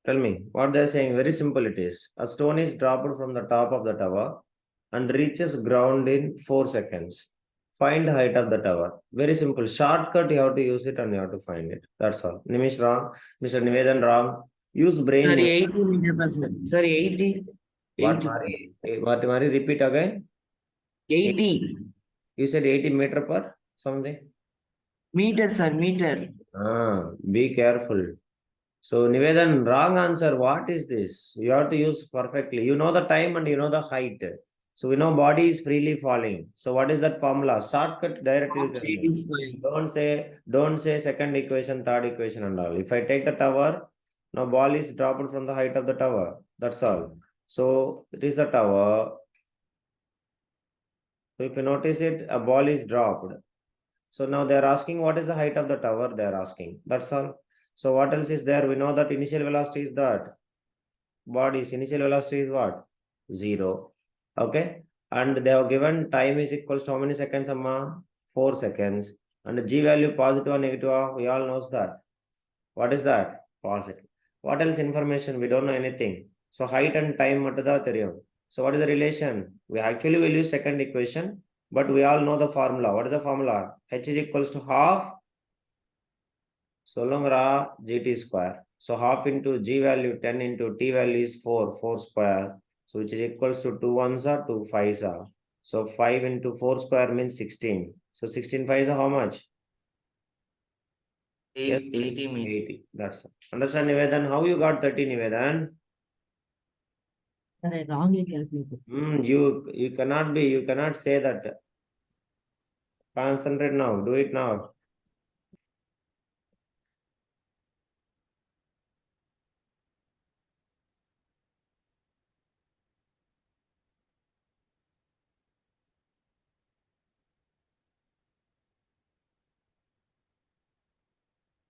Tell me what they're saying. Very simple it is. A stone is dropped from the top of the tower and reaches ground in 4 seconds. Find height of the tower. Very simple. Shortcut, you have to use it and you have to find it. That's all. Nimish wrong. Mr. Nivedan wrong. Use brain. Sorry, 80 meter per second. Sorry, 80. What 80. Mari? Repeat again. 80 You said 80 meter per something. meter, sir, meter. Be careful. So Nivedan, wrong answer. What is this? You have to use perfectly. You know the time and you know the height. So we know body is freely falling. So what is that formula? Shortcut direct use. Don't say second equation, third equation and all. If I take the tower, now ball is dropped from the height of the tower. That's all. So it is the tower. So if you notice it, a ball is dropped. So now they are asking what is the height of the tower. They are asking. That's all. So what else is there? We know that initial velocity is that. Body's initial velocity is what? 0. Okay. And they have given time is equals to how many seconds, Amma? 4 seconds. And G value positive or negative, we all knows that. What is that? Positive. What else information? We don't know anything. So height and time mattada theriyum. So what is the relation? We actually will use second equation, but we all know the formula. What is the formula? H is equals to half Solongra GT square. So half into G value 10 into T value is 4 square. So which is equals to 2 ones are 2 fives are. So 5 into 4 square means 16. So 16 fives are how much? 80 meter. 80. That's all. Understand, Nivedan? How you got 30, Nivedan? I wrongly calculated. You cannot say that. Concentrate now. Do it now.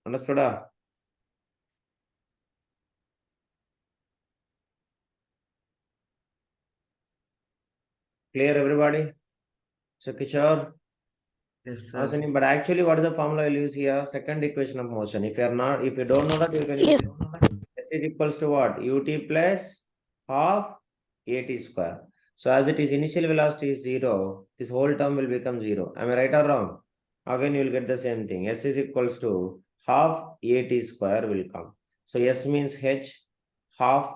Understood? Clear, everybody? So Kishore? Yes, sir. But actually, what is the formula I'll use here? Second equation of motion. If you don't know that, you can use S is equals to what? Ut plus half at square. So as it is initial velocity is 0, this whole term will become 0. Am I right or wrong? Again, you will get the same thing. S is equals to half at square will come. So S means H, half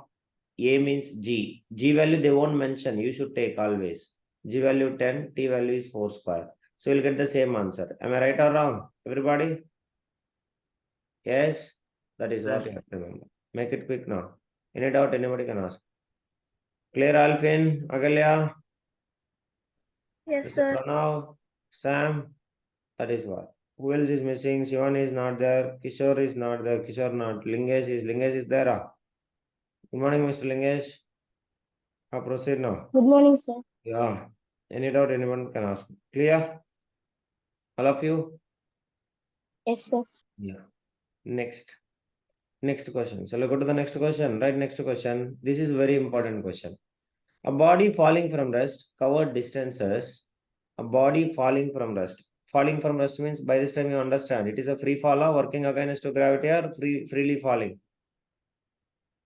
A means G. G value they won't mention. You should take always. G value 10, T value is 4 square. So you'll get the same answer. Am I right or wrong? Everybody? Yes? That is what you have to remember. Make it quick now. Any doubt, anybody can ask. Clear, Alfin? Agalya? Yes, sir. Pranav? Sam? That is what. Who else is missing? Shivan is not there. Kishore is not there. Kishore not. Lingesh is there. Good morning, Mr. Lingesh. Proceed now. Good morning, sir. Yeah. Any doubt, anyone can ask. Clear? All of you? Yes, sir. Yeah. Next question. So let's go to the next question. Right, next question. This is very important question. A body falling from rest, covered distances. A body falling from rest. Falling from rest means by this time you understand. It is a free fall or working against gravity or freely falling?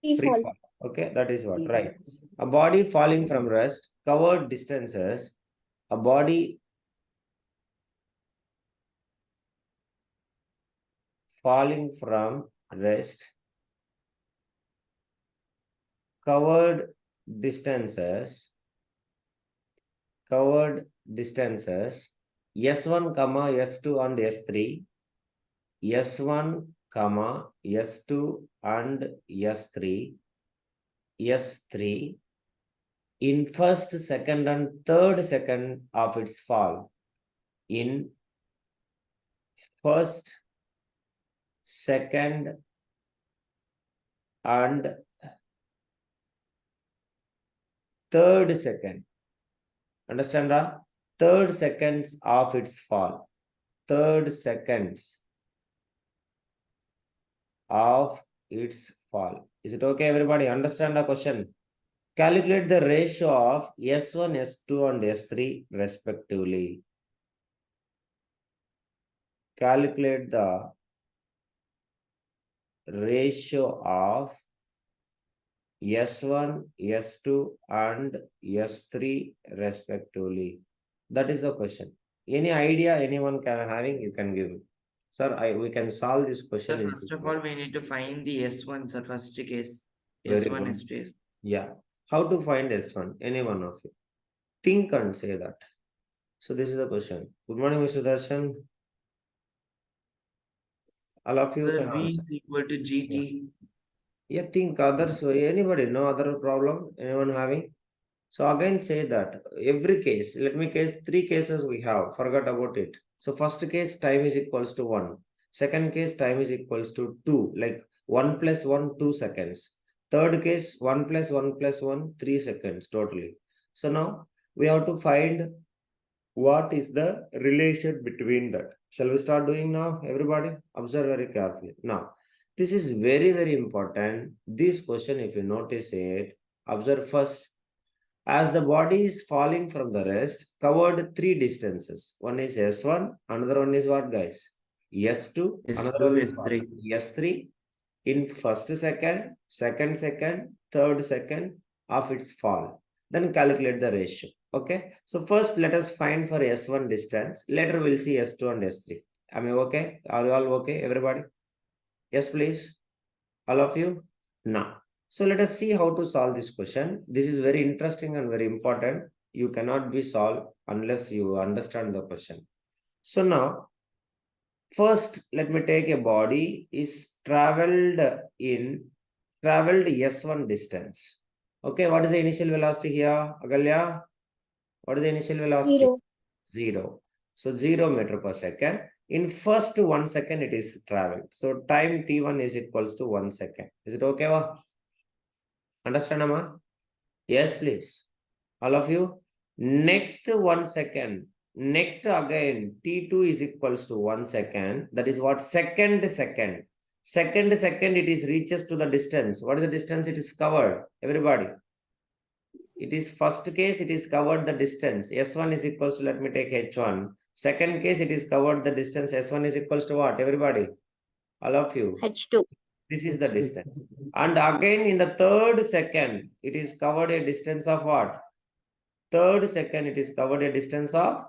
Free fall. Okay, that is what. Right. A body falling from rest, covered distances. A body falling from rest, covered distances, S1, S2 and S3, S1, S2 and S3, S3 in first, second and third second of its fall. In first, second and third second. Understand that? Third seconds of its fall. Third seconds of its fall. Is it okay, everybody? Understand the question? Calculate the ratio of S1, S2 and S3 respectively. Calculate the ratio of S1, S2 and S3 respectively. That is the question. Any idea anyone can having, you can give. Sir, we can solve this So question in first this of way. all, we need to find the S1, the first case. Very S1, good. S2, S. Yeah. How to find S1? Any one of you. Think and say that. So this is the question. Good morning, Mr. Darshan. All of you Sir, can V answer. is equal to GT. Yeah, think others. Anybody? No other problem? Anyone having? So again say that every case, let me case 3 cases we have, forgot about it. So first case time is equals to 1. Second case time is equals to 2, like 1 plus 1, 2 seconds. Third case 1 plus 1 plus 1, 3 seconds totally. So now we have to find what is the relation between that. Shall we start doing now? Everybody observe very carefully. Now, this is very, very important. This question, if you notice it, observe first. As the body is falling from the rest, covered 3 distances. One is S1, another one is what, guys? S2, another S2, one is what? S3. S3. In first second, second second, third second of its fall. Then calculate the ratio. Okay. So first let us find for S1 distance. Later we'll see S2 and S3. Am I okay? Are you all okay? Everybody? Yes, please. All of you? Now. So let us see how to solve this question. This is very interesting and very important. You cannot be solved unless you understand the question. So now, first, let me take a body is traveled S1 distance. Okay, what is the initial velocity here, Agalya? What is the initial velocity? 0. 0. So 0 meter per second. In first 1 second, it is traveled. So time t1 is equals to 1 second. Is it okay? Understand, Amma? Yes, please. All of you. Next 1 second. Next again, t2 is equals to 1 second. That is what? Second second. Second second, it is reaches to the distance. What is the distance it is covered? Everybody. It is first case, it is covered the distance. S1 is equals to, let me take H1. Second case, it is covered the distance. S1 is equals to what? Everybody. All of you. H2. This is the distance. And again in the third second, it is covered a distance of what? Third second, it is covered a distance of,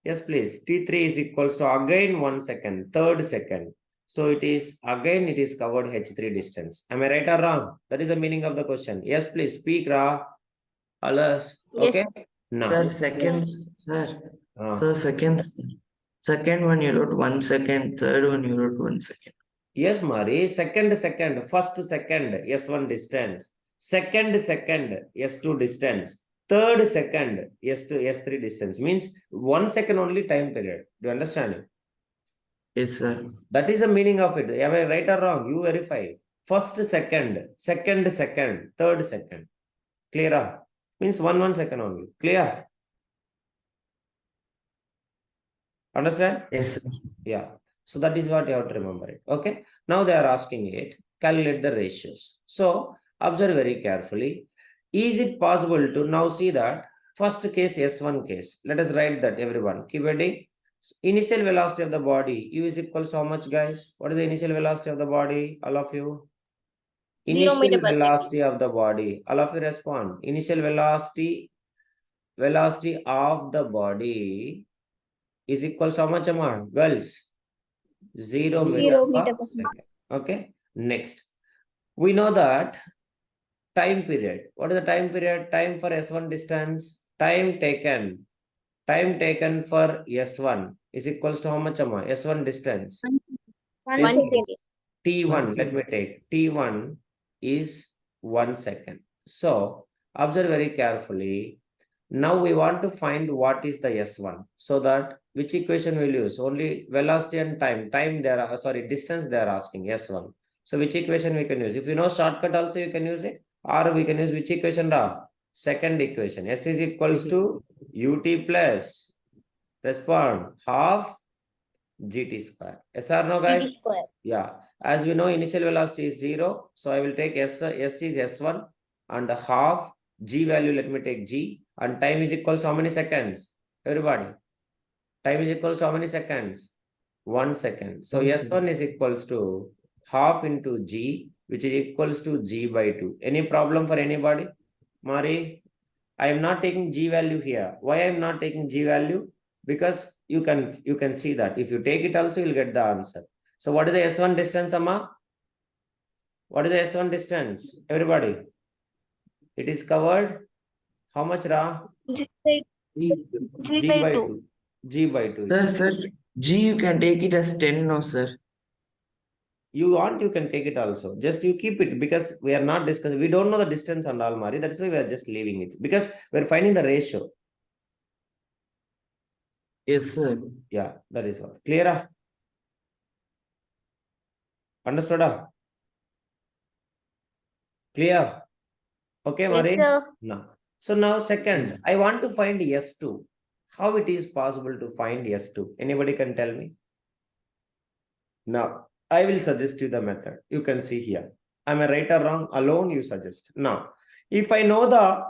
yes, please. T3 is equals to again 1 second, third second. So it is again, it is covered H3 distance. Am I right or wrong? That is the meaning of the question. Yes, please speak, Ra. Alas. Okay. Yes. Now. Sir, seconds, sir. Ah. Sir, seconds. Second one you wrote 1 second, third one you wrote 1 second. Yes, Mari. Second, first second, S1 distance. Second, S2 distance. Third second, S2, S3 distance. Means 1 second only time period. Do you understand it? Yes, sir. That is the meaning of it. Am I right or wrong? You verify. First second, third second. Clear? Means 1 second only. Clear? Understand? Yes, sir. Yeah. So that is what you have to remember it. Okay. Now they are asking it. Calculate the ratios. So observe very carefully. Is it possible to now see that first case, S1 case? Let us write that, everyone. Keep reading. Initial velocity of the body, U is equals to how much, guys? What is the initial velocity of the body? All of you. 0 Initial meter per second. velocity of the body. All of you respond. Initial velocity of the body is equals to how much, Amma? Girls? 0 meter 0 per meter per second. Okay. Next. We know that time period. What is the time period? Time for S1 distance. Time taken for S1 is equals to how much, Amma? S1 distance. 1 Yes. second. T1, let me take. T1 is 1 second. So observe very carefully. Now we want to find what is the S1. So that which equation we'll use? Only velocity and time. Distance they are asking, S1. So which equation we can use? If you know shortcut also you can use it. Or we can use which equation, Ra? Second equation. S is equals to UT plus, respond, half GT square. Yes or no, guys? GT square. Yeah. As we know, initial velocity is 0. So I will take S is S1 and half G value. Let me take G. And time is equals to how many seconds? Everybody. Time is equals to how many seconds? 1 second. So S1 is equals to half into G. which is equals to G by 2. Any problem for anybody? Mari, I am not taking G value here. Why I am not taking G value? Because you can see that if you take it also, you'll get the answer. So what is the S1 distance, Amma? What is the S1 distance? Everybody. It is covered. How much, Ra? G by 2. G by 2. Sir, G you can take it as 10, no, sir. You want, you can take it also. Just you keep it because we are not discussing. We don't know the distance and all, Mari. That's why we are just leaving it because we're finding the ratio. Yes, sir. Yeah, that is all. Clear? Understood? Clear? Okay, Mari? Yes, sir. No. So now second, Yes. I want to find S2. How it is possible to find S2? Anybody can tell me? Now, I will suggest you the method. You can see here. Am I right or wrong? Alone you suggest. Now, if I know the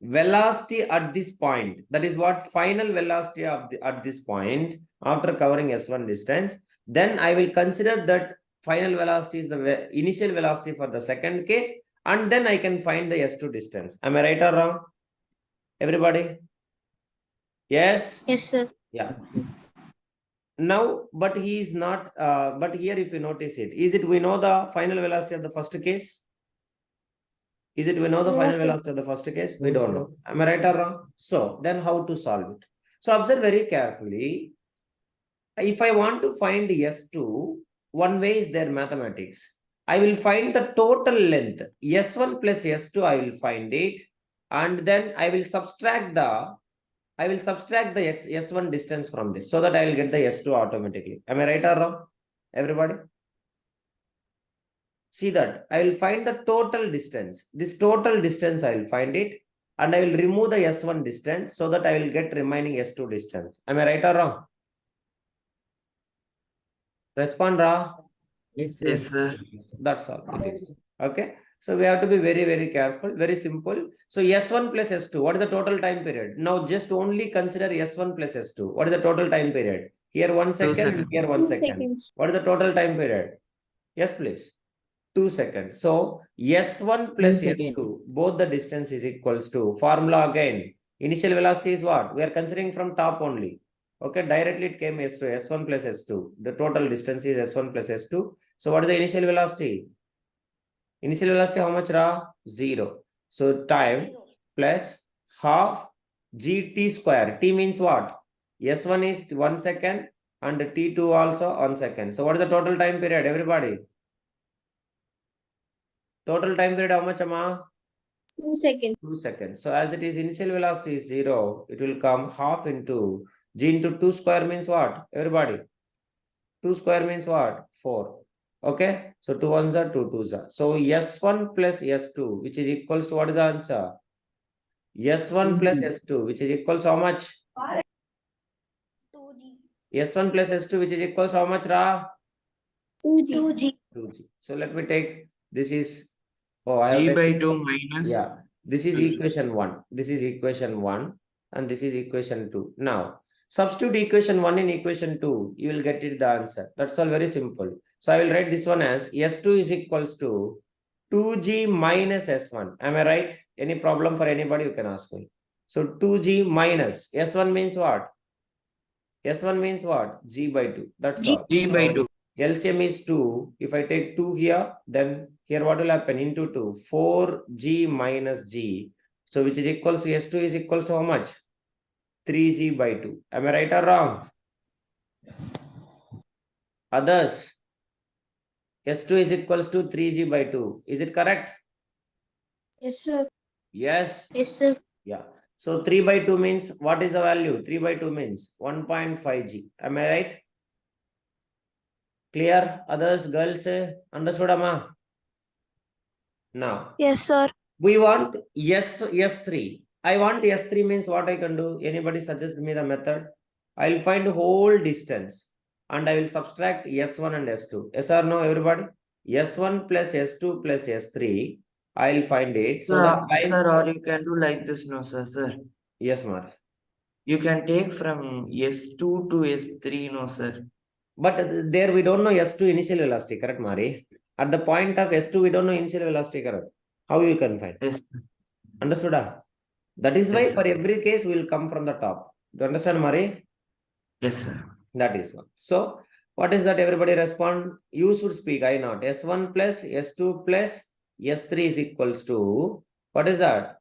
velocity at this point, that is what final velocity at this point after covering S1 distance, then I will consider that final velocity is the initial velocity for the second case, and then I can find the S2 distance. Am I right or wrong? Everybody? Yes? Yes, sir. Yeah. Now, but he is not, but here if you notice it, we know the final velocity of the first case? We know the No, final sir. velocity of the first case? We don't know. Am I right or wrong? So, then how to solve it? So, observe very carefully. If I want to find S2, one way is their mathematics. I will find the total length. S1 plus S2, I will find it. And then I will subtract the S1 distance from this so that I will get the S2 automatically. Am I right or wrong? Everybody? See that I will find the total distance. This total distance I will find it and I will remove the S1 distance so that I will get remaining S2 distance. Am I right or wrong? Respond, Ra. Yes, sir. That's all it is. Okay. So we have to be very, very careful. Very simple. So S1 plus S2. What is the total time period? Now just only consider S1 plus S2. What is the total time period? Here 1 second, seconds. here 1 2 second. seconds. What is the total time period? Yes, please. 2 seconds. So S1 plus 2 seconds. S2, both the distance is equals to formula again. Initial velocity is what? We are considering from top only. Okay, directly it came S2, S1 plus S2. The total distance is S1 plus S2. So what is the initial velocity? Initial velocity how much, Ra? 0. So time plus half gt square. T means what? S1 is 1 second and T2 also 1 second. So what is the total time period, everybody? Total time period how much, Amma? 2 seconds. 2 seconds. So as it is initial velocity is 0, it will come half into g into 2 square means what? Everybody? 2 square means what? 4. Okay. So 2 ones are 2 twos are. So S1 plus S2, which is equals to what is the answer? S1 plus S2, which is equals to how much? 2G. S1 plus S2, which is equals to how much, Ra? 2G. 2G. So let me take this is I have G by taken, 2 minus. yeah. This is equation 1. This is equation 1 and this is equation 2. Now, substitute equation 1 in equation 2, you will get it the answer. That's all very simple. So I will write this one as S2 is equals to 2G minus S1. Am I right? Any problem for anybody, you can ask me. So 2G minus S1 means what? S1 means what? G by 2. That's all. G by 2. LCM is 2. If I take 2 here, then here what will happen? Into 2. 4G minus G. So which is equals to S2 is equals to how much? 3G by 2. Am I right or wrong? Others? S2 is equals to 3G by 2. Is it correct? Yes, sir. Yes. Yes, sir. Yeah. So 3 by 2 means what is the value? 3 by 2 means 1.5G. Am I right? Clear? Others, girls, understood, Amma? Now. Yes, sir. We want S3. I want S3 means what I can do? Anybody suggest me the method? I will find whole distance and I will subtract S1 and S2. Yes or no, everybody? S1 plus S2 plus S3. I will find it. So that Sir, or you can do like this, no, sir. Yes, Mark. You can take from S2 to S3, no, sir. But there we don't know S2 initial velocity, correct, Mari? At the point of S2, we don't know initial velocity, correct? How you can find? Yes. Understood? That is why Yes, for sir. every case, we will come from the top. Do you understand, Mari? Yes, sir. That is one. So, what is that? Everybody respond. You should speak. I not. S1 plus S2 plus S3 is equals to, what is that?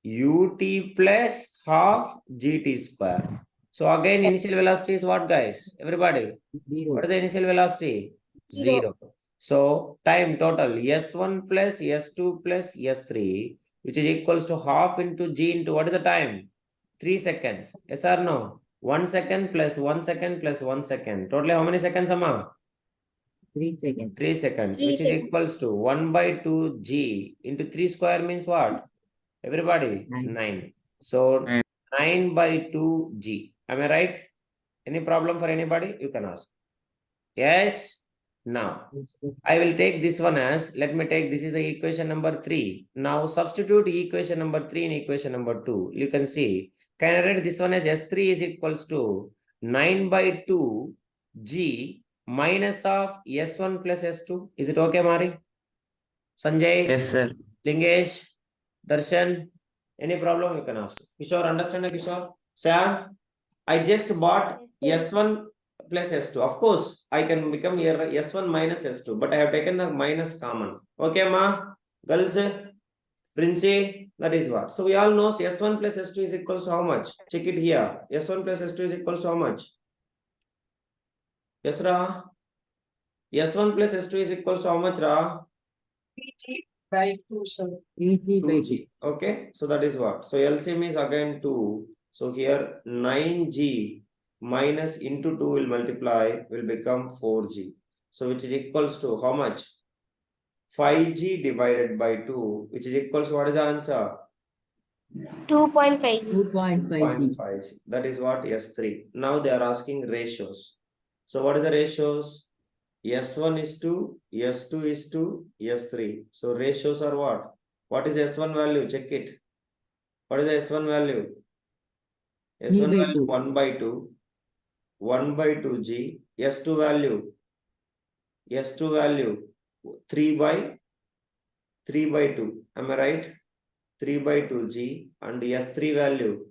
UT plus half GT square. So again, initial velocity is what, guys? Everybody. What is the initial velocity? Zero. So time total S1 plus S2 plus S3, which is equals to half into G into what is the time? 3 seconds. Yes or no? 1 second plus 1 second plus 1 second. Totally how many seconds, Amma? 3 seconds. 3 seconds, 3 which is seconds. equals to 1 by 2 G into 3 square means what? Everybody? 9. 9. So Nine. 9 by 2 G. Am I right? Any problem for anybody? You can ask. Yes? Now, Yes, sir. I will take this one as, let me take, this is the equation number 3. Now substitute equation number 3 in equation number 2. You can see, can I write this one as S3 is equals to 9 by 2 G minus of S1 plus S2. Is it okay, Mari? Sanjay? Yes, sir. Lingesh? Darshan? Any problem you can ask. Kishore, understand, Kishore? Sam? I just bought S1 plus S2. Of course, I can become here S1 minus S2, but I have taken the minus common. Okay, ma? Girls, Princey, that is what. So we all know S1 plus S2 is equals to how much? Check it here. S1 plus S2 is equals to how much? Yes, Ra? S1 plus S2 is equals to how much, Ra? By 2, sir. Easy by 2. 2G. Okay, so that is what. So LCM is again 2. So here 9G minus into 2 will multiply, will become 4G. So which is equals to how much? 5G divided by 2, which is equals to what is the answer? 2.5. 2.5G. 0.5G. That is what S3. Now they are asking ratios. So what is the ratios? S1 is to, S2 is to, S3. So ratios are what? What is S1 value? Check it. What is the S1 value? S1 by value 2. 1 by 2. 1 by 2G. S2 value. S2 value 3 by 2. Am I right? 3 by 2G and S3 value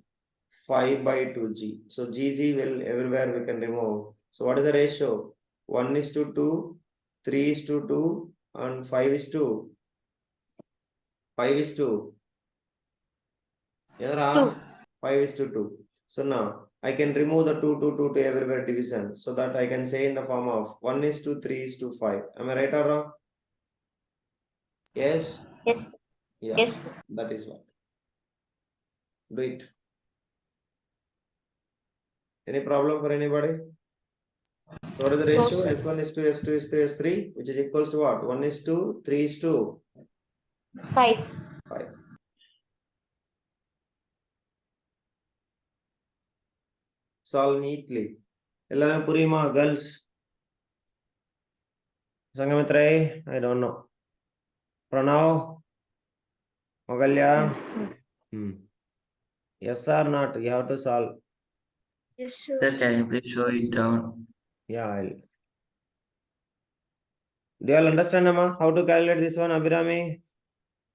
5 by 2G. So GG will everywhere we can remove. So what is the ratio? 1 is to 2, 3 is to 2 and 5 is to 5 is to 5 is to 2. So now I can remove the 2 to everywhere division so that I can say in the form of 1 is to 3 is to 5. Am I right or wrong? Yes? Yes. Yeah. Yes. That is what. Do it. Any problem for anybody? So what is the No, ratio? sir. S1 is to S2 is to S3, which is equals to what? 1 is to 3 is to 5. 5. Solve neatly. Ella Purima, girls. Sangamitra, I don't know. Pranav, Mogalya. Yes or not? You have to solve. Yes, sir. Sir, can you please show it down? Yeah, I'll. Do you all understand, Amma? How to calculate this one, Abhirami?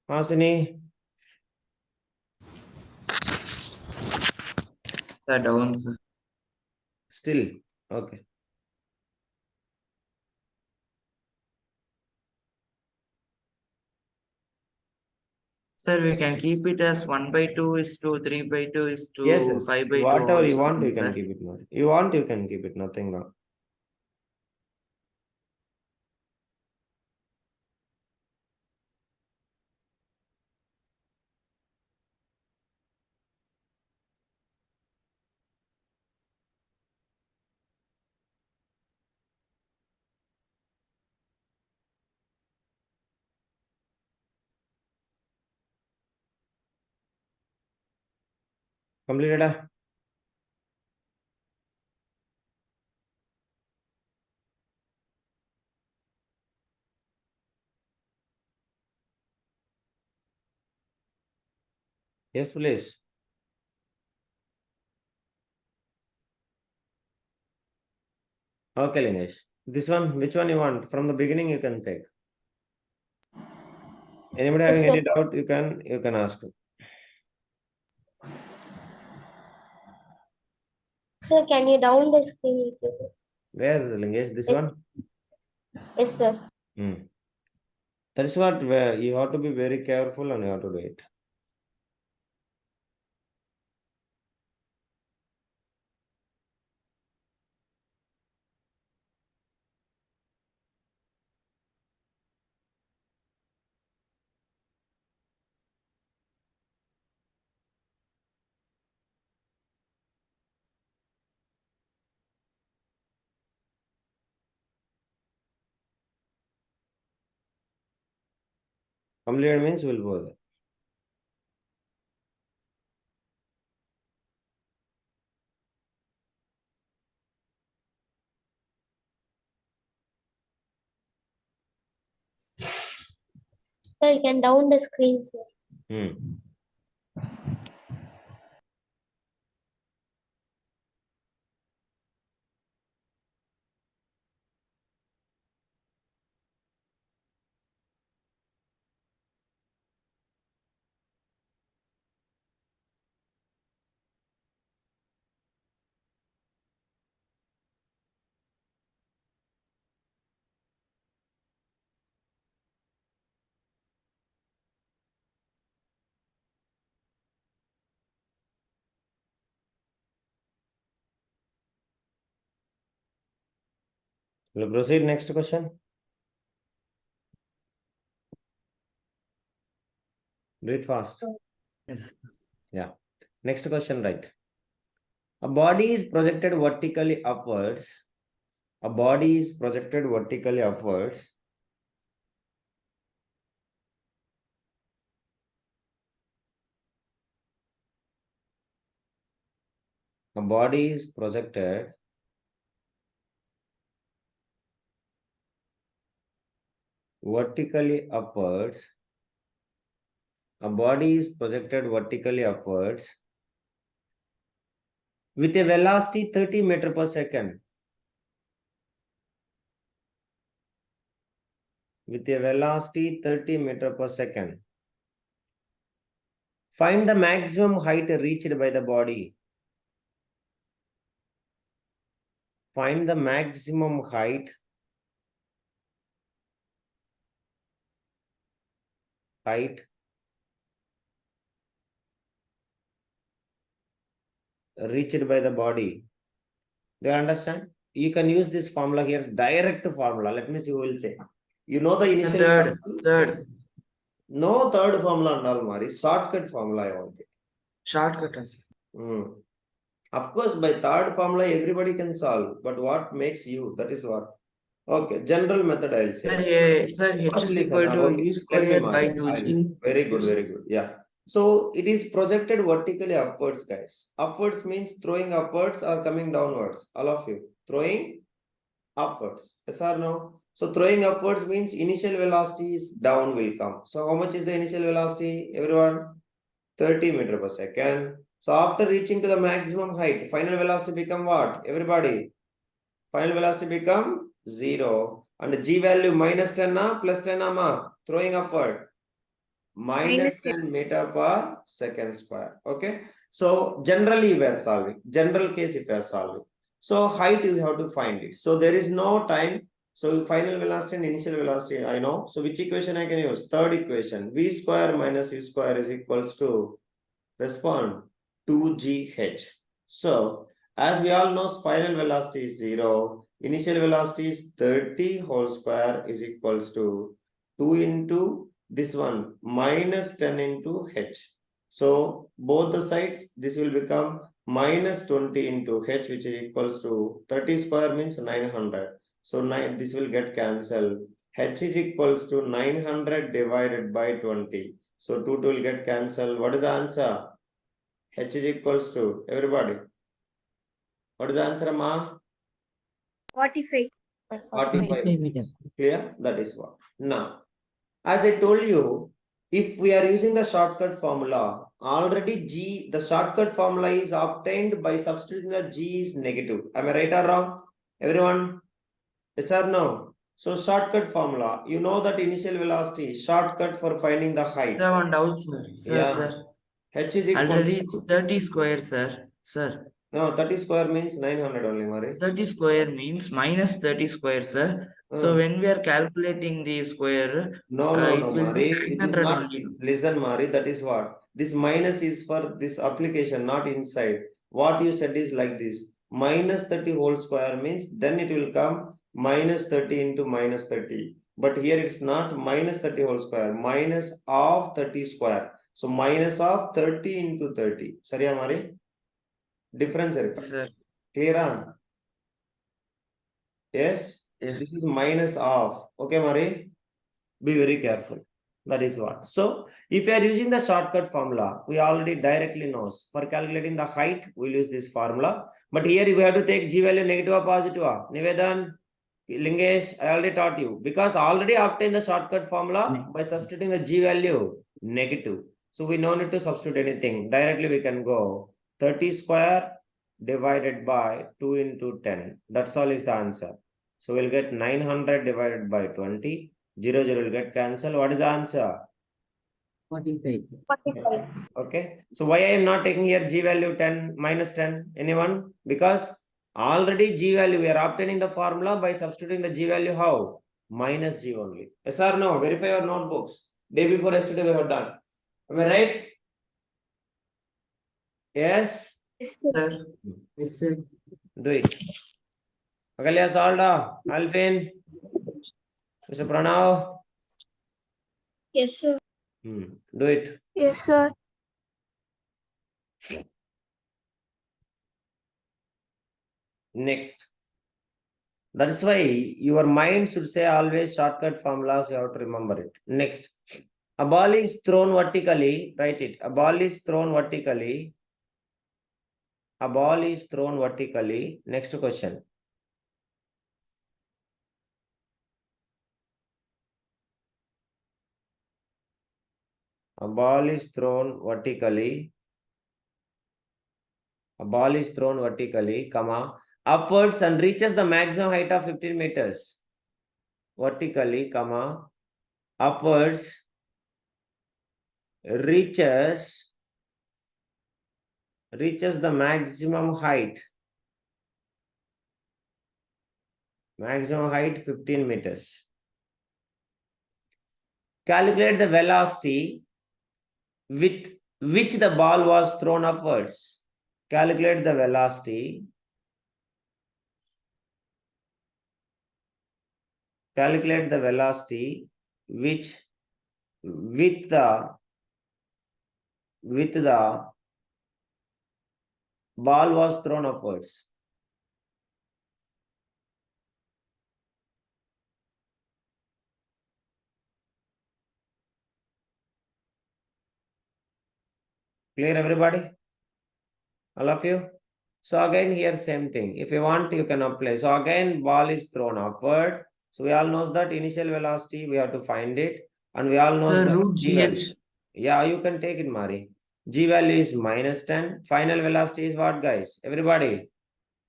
Hasini? Sir, down, sir. Still. Okay. Sir, we can keep it as 1 by 2 is to 3 by 2 is to Yes, yes. 5 by 2 Whatever you also, want, you can sir. keep it. You want, you can keep it. Nothing wrong. Completed? Yes, please. Okay, Lingesh. This one, which one you want? From the beginning, you can take. Anybody having Yes, sir. any doubt, you can ask. Sir, can you down the screen? If you- Where is Lingesh? This one? Yes, sir. That is what where you have to be very careful and you have to do it. Completed means we'll go there. Sir, you can down the screen, sir. We'll proceed next question. Do it fast. Yes. Yeah. Next question, right? A body is projected vertically upwards. A body is projected vertically upwards. A body is projected vertically upwards. A body is projected vertically upwards with a velocity 30 meters per second. With a velocity 30 meters per second. Find the maximum height reached by the body. Find the maximum height reached by the body. Do you understand? You can use this formula here, direct formula. Let me see who will say. You know the initial Third. No third formula and all, Mari. Shortcut formula I want it. Shortcut. Of course, by third formula, everybody can solve. But what makes you? That is what. Okay, general method I'll say. Sir, H First is listen, equal to okay, U let me square by mark. 2G. Very good, very good. Yeah. So it is projected vertically upwards, guys. Upwards means throwing upwards or coming downwards. All of you. Throwing upwards. Yes or no? So throwing upwards means initial velocity is down will come. So how much is the initial velocity, everyone? 30 meters per second. So after reaching to the maximum height, final velocity become what? Everybody. Final velocity become 0. And g value minus 10 plus 10 ma? Throwing upward. Minus 10 meter per second square. Okay. So generally we are solving. General case if we are solving. So height you have to find it. So there is no time. So final velocity and initial velocity I know. So which equation I can use? Third equation. V square minus U square is equals to, respond, 2gh. So as we all know, final velocity is 0. Initial velocity is 30 whole square is equals to 2 into this one minus 10 into h. So both the sides, this will become minus 20 into h, which is equals to 30 square means 900. So this will get cancelled. H is equals to 900 divided by 20. So 2 will get cancelled. What is the answer? H is equals to, everybody. What is the answer, Ma? 45. 45. Clear? That is what. Now, as I told you, if we are using the shortcut formula, already G, the shortcut formula is obtained by substituting the G is negative. Am I right or wrong? Everyone? Yes or no? So shortcut formula. You know that initial velocity, shortcut for finding the height. Sir, one doubt, sir. Sir, Yeah. sir. H is equal Already to, it's 30 square, sir. Sir, no, 30 square means 900 only, Mari. 30 square means minus 30 square, sir. So when we are calculating the square, No, it will Mari. be It is 900 not. only. Listen, Mari, that is what. This minus is for this application, not inside. What you said is like this. Minus 30 whole square means then it will come minus 30 into minus 30. But here it's not minus 30 whole square, minus of 30 square. So minus of 30 into 30. Sariya, Mari? Difference irukka. Sir, Clear? Ah? Yes? yes. This is minus of. Okay, Mari? Be very careful. That is what. So, if you are using the shortcut formula, we already directly knows. For calculating the height, we'll use this formula. But here we have to take G value negative or positive. Nivedan, Lingesh, I already taught you. Because already obtained the shortcut formula by substituting the G value negative. So, we no need to substitute anything. Directly we can go 30 square divided by 2 into 10. That's all is the answer. So, we'll get 900 divided by 20. 0 will get cancelled. What is the answer? 45. 45. Okay. So why I am not taking here G value 10 minus 10? Anyone? Because already G value, we are obtaining the formula by substituting the G value how? Minus G only. Yes or no? Verify your notebooks. Day before yesterday we have done. Am I right? Yes? Yes, sir. Sir, yes, sir. Do it. Agalya Salda, Alvin, Mr. Pranav. Yes, sir. Do it. Yes, sir. Next. That is why your mind should say always shortcut formulas, you have to remember it. Next. A ball is thrown vertically, write it. A ball is thrown vertically. A ball is thrown vertically. Next question. A ball is thrown vertically. A ball is thrown vertically, comma, upwards and reaches the maximum height of 15 meters. Vertically, comma, upwards, reaches the maximum height. Maximum height 15 meters. Calculate the velocity with which the ball was thrown upwards. Calculate the velocity. Calculate the velocity which with the ball was thrown upwards. Clear, everybody? All of you? So again, here same thing. If you want, you can apply. So again, ball is thrown upward. So we all knows that initial velocity, we have to find it. And we all know Sir, the root G value. GH. Yeah, you can take it, Mari. G value is minus 10. Final velocity is what, guys? Everybody?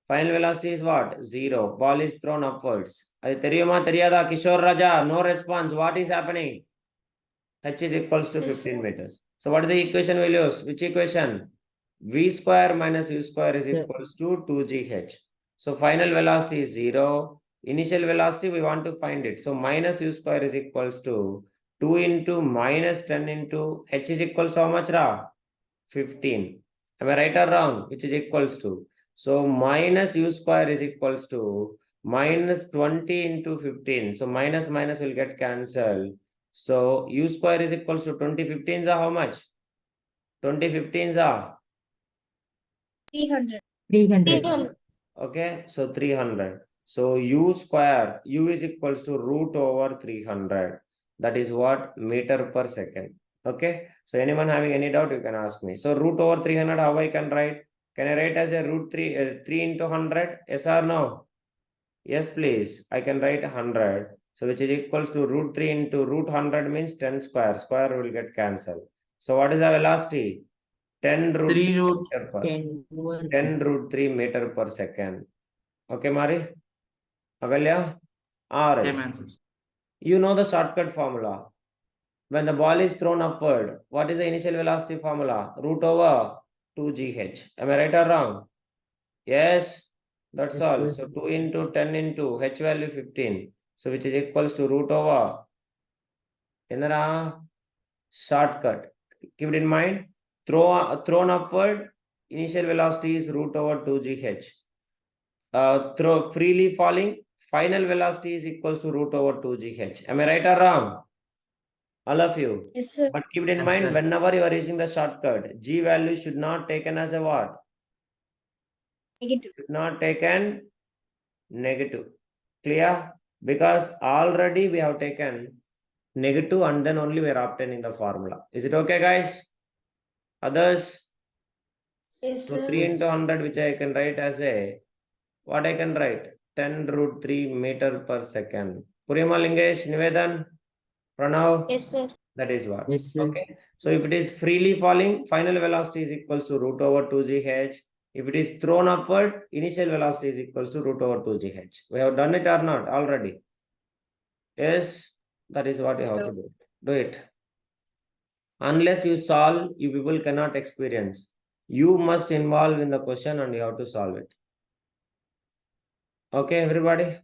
Final velocity is what? 0. Ball is thrown upwards. Adi teriyuma teriyada? Kishore Raja, no response. What is happening? H is equals to 15 meters. So what is the equation we'll use? Which equation? V square minus U square is equals to 2GH. So final velocity is 0. Initial velocity, we want to find it. So minus U square is equals to 2 into minus 10 into H is equals to how much, Ra? 15. Am I right or wrong? Which is equals to. So minus U square is equals to minus 20 into 15. So minus minus will get cancelled. So U square is equals to 20 15s are how much? 20 15s are 300. 300. okay. So 300. So U square, U is equals to root over 300. That is what? Meter per second. Okay. So anyone having any doubt, you can ask me. So root over 300, how I can write? Can I write as a root 3 into 100? Yes or no? Yes, please. I can write 100. So which is equals to root 3 into root 100 means 10 square. Square will get cancelled. So what is the velocity? 10 root 3 root meter per 10. 10 root 3 meter per second. Okay, Mari? Agalya? Or Same else, answers. you know the shortcut formula. When the ball is thrown upward, what is the initial velocity formula? Root over 2gh. Am I right or wrong? Yes, that's Yes, all. sir. So 2 into 10 into h value 15. So which is equals to root over shortcut. Keep it in mind. Thrown upward, initial velocity is root over 2gh. Throw freely falling, final velocity is equals to root over 2gh. Am I right or wrong? All of you. Yes, sir. But keep it in Yes, mind, sir. whenever you are using the shortcut, g value should not taken as a what? Negative. Should not taken negative. Clear? Because already we have taken negative and then only we are obtaining the formula. Is it okay, guys? Others? Yes, So sir. 3 into 100, which I can write as a, what I can write? 10 root 3 meter per second. Purima Lingesh, Nivedan, Pranav? Yes, sir. That is what. Yes, sir. Okay. So if it is freely falling, final velocity is equals to root over 2gh. If it is thrown upward, initial velocity is equals to root over 2gh. We have done it or not already? Yes, that is what you have to do. Do it. Unless you solve, you people cannot experience. You must involve in the question and you have to solve it. Okay, everybody?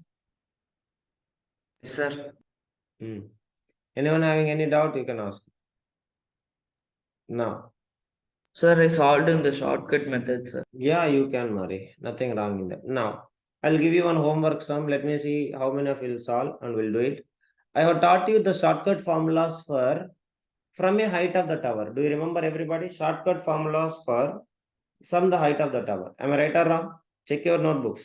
Yes, sir. Anyone having any doubt, you can ask. Now. Sir, I solved in the shortcut method, sir. Yeah, you can, Murray. Nothing wrong in that. Now, I'll give you one homework sum. Let me see how many of you will solve and we'll do it. I have taught you the shortcut formulas for from a height of the tower. Do you remember, everybody? Shortcut formulas for from the height of the tower. Am I right or wrong? Check your notebooks.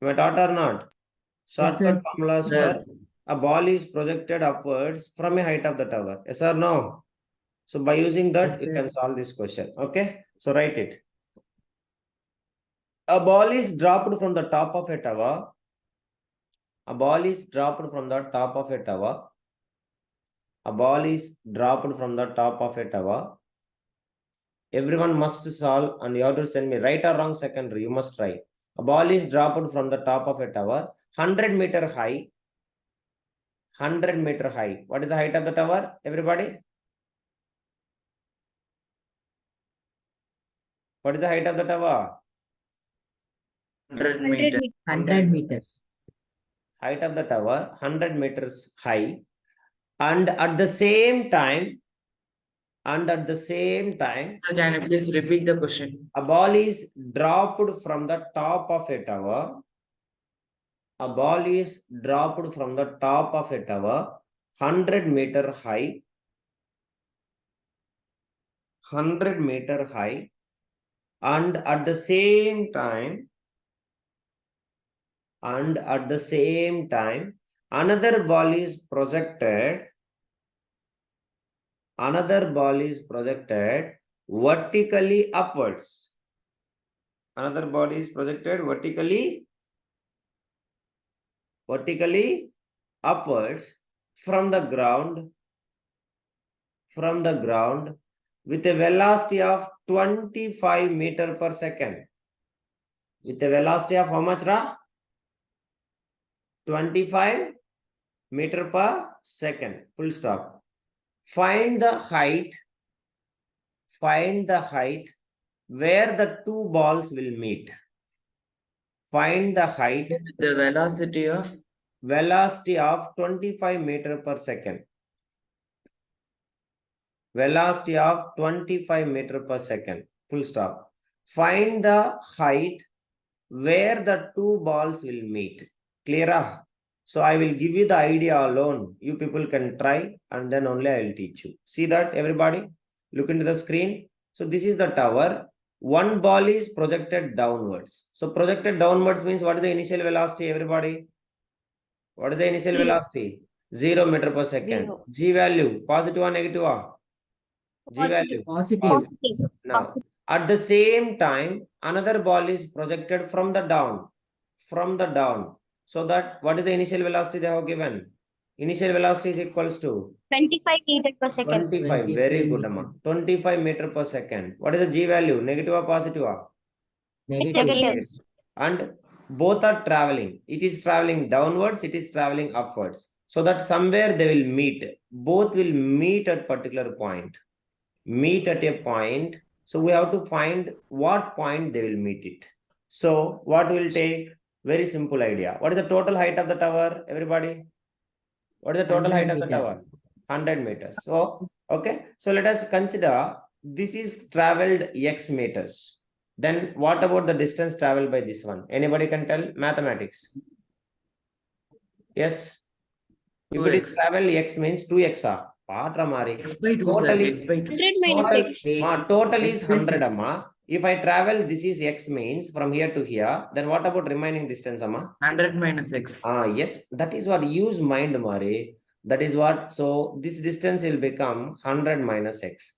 Am I taught or not? Shortcut formulas for a ball is projected upwards from a height of the tower. Yes or no? So by using that, Yes, you sir. can solve this question. Okay. So write it. A ball is dropped from the top of a tower. A ball is dropped from the top of a tower. A ball is dropped from the top of a tower. Everyone must solve and you have to send me right or wrong secondary. You must try. A ball is dropped from the top of a tower, 100-meter high. 100-meter high. What is the height of the tower? Everybody? What is the height of the tower? 100 100 meters. meters. 100 meters. Height of the tower, 100 meters high. And at the same time, Sir, can you please repeat the question? a ball is dropped from the top of a tower. A ball is dropped from the top of a tower, 100-meter high. 100-meter high. And at the same time, another ball is projected. Another ball is projected vertically upwards. Another ball is projected vertically upwards from the ground with a velocity of 25 meter per second. With a velocity of how much, Ra? 25 meter per second. Full stop. Find the height where the two balls will meet. Find the height. The velocity of 25 meter per second. Velocity of 25 meter per second. Full stop. Find the height where the two balls will meet. Clear? So I will give you the idea alone. You people can try and then only I will teach you. See that, everybody? Look into the screen. So this is the tower. One ball is projected downwards. So projected downwards means what is the initial velocity, everybody? What is the initial velocity? 0 meter per second. 0. G value, positive or negative? G value. Positive. Now, at the same time, another ball is projected from the down. So that what is the initial velocity they have given? Initial velocity is equals to 25 meters per second. 25. Very 25 good, Amma. 25 meter per second. What is the G value? Negative or positive? Negative. Negative. And both are traveling. It is traveling downwards, it is traveling upwards. So that somewhere they will meet. Both will meet at particular point. Meet at a point. So we have to find what point they will meet it. So what will take? Very simple idea. What is the total height of the tower, everybody? What is the total 100 height of the meters. tower? 100 meters. So, okay. So let us consider this is traveled X meters. Then what about the distance traveled by this one? Anybody can tell? Mathematics. Yes. If it is 2x. travel X means 2x. Patramari. X by 2, Total sir. is X by 2. 100 minus total, 6. total X is by 100, 6. Amma. If I travel, this is X means from here to here. Then what about remaining distance, Amma? 100 minus x. Yes, that is what. Use mind, Mari. That is what. So this distance will become 100 minus x.